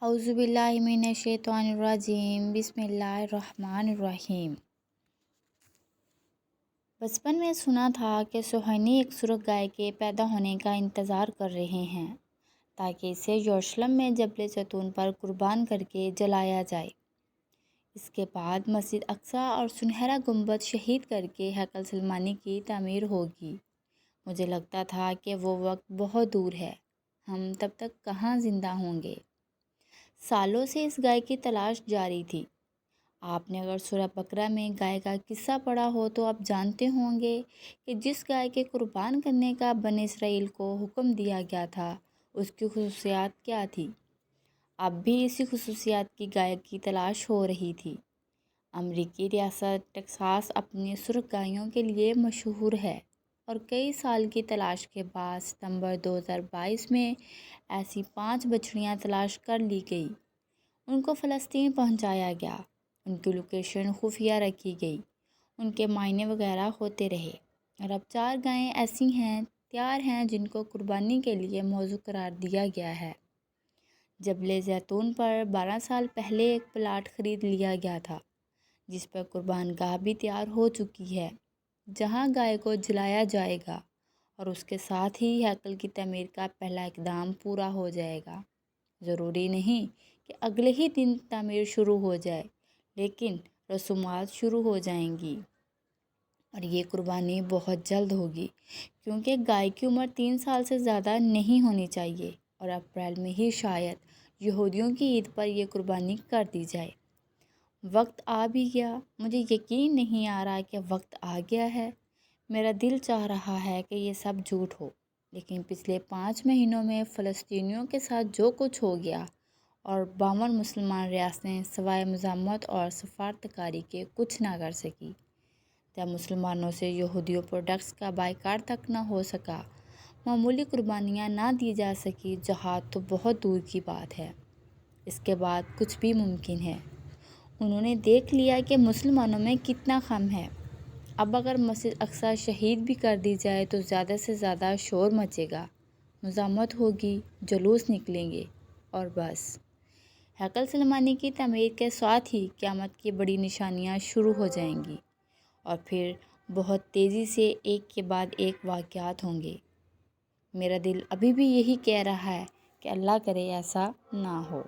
اعوذ باللہ من الشیطان الرجیم، بسم اللہ الرحمن الرحیم۔ بچپن میں سنا تھا کہ سہیلی ایک سرخ گائے کے پیدا ہونے کا انتظار کر رہے ہیں تاکہ اسے یروشلم میں جبل زیتون پر قربان کر کے جلایا جائے۔ اس کے بعد مسجد اقصی اور سنہرا گنبد شہید کر کے ہیکل سلیمانی کی تعمیر ہوگی۔ مجھے لگتا تھا کہ وہ وقت بہت دور ہے، ہم تب تک کہاں زندہ ہوں گے۔ سالوں سے اس گائے کی تلاش جاری تھی۔ آپ نے اگر سورہ بقرہ میں گائے کا قصہ پڑھا ہو تو آپ جانتے ہوں گے کہ جس گائے کے قربان کرنے کا بنی اسرائیل کو حکم دیا گیا تھا اس کی خصوصیات کیا تھی۔ اب بھی اسی خصوصیات کی گائے کی تلاش ہو رہی تھی۔ امریکی ریاست ٹیکساس اپنی سرخ گایوں کے لیے مشہور ہے اور کئی سال کی تلاش کے بعد ستمبر 2022 میں ایسی 5 بچڑیاں تلاش کر لی گئی۔ ان کو فلسطین پہنچایا گیا، ان کی لوکیشن خفیہ رکھی گئی، ان کے معائنے وغیرہ ہوتے رہے اور اب 4 گائیں ایسی تیار ہیں جن کو قربانی کے لیے موزوں قرار دیا گیا ہے۔ جبل زیتون پر 12 سال پہلے ایک پلاٹ خرید لیا گیا تھا جس پر قربان گاہ بھی تیار ہو چکی ہے جہاں گائے کو جلایا جائے گا، اور اس کے ساتھ ہی ہیکل کی تعمیر کا پہلا اقدام پورا ہو جائے گا۔ ضروری نہیں کہ اگلے ہی دن تعمیر شروع ہو جائے، لیکن رسومات شروع ہو جائیں گی اور یہ قربانی بہت جلد ہوگی کیونکہ گائے کی عمر 3 سال سے زیادہ نہیں ہونی چاہیے اور اپریل میں ہی شاید یہودیوں کی عید پر یہ قربانی کر دی جائے۔ وقت آ بھی گیا، مجھے یقین نہیں آ رہا کہ وقت آ گیا ہے۔ میرا دل چاہ رہا ہے کہ یہ سب جھوٹ ہو، لیکن پچھلے 5 مہینوں میں فلسطینیوں کے ساتھ جو کچھ ہو گیا اور 52 مسلمان ریاستیں سوائے مزاحمت اور سفارتکاری کے کچھ نہ کر سکی، جب مسلمانوں سے یہودی پروڈکٹس کا بائیکاٹ تک نہ ہو سکا، معمولی قربانیاں نہ دی جا سکی، جہاد تو بہت دور کی بات ہے۔ اس کے بعد کچھ بھی ممکن ہے۔ انہوں نے دیکھ لیا کہ مسلمانوں میں کتنا غم ہے۔ اب اگر مسجد اقصی شہید بھی کر دی جائے تو زیادہ سے زیادہ شور مچے گا، مزاحمت ہوگی، جلوس نکلیں گے اور بس۔ ہیکل سلیمانی کی تعمیر کے ساتھ ہی قیامت کی بڑی نشانیاں شروع ہو جائیں گی اور پھر بہت تیزی سے ایک کے بعد ایک واقعات ہوں گے۔ میرا دل ابھی بھی یہی کہہ رہا ہے کہ اللہ کرے ایسا نہ ہو۔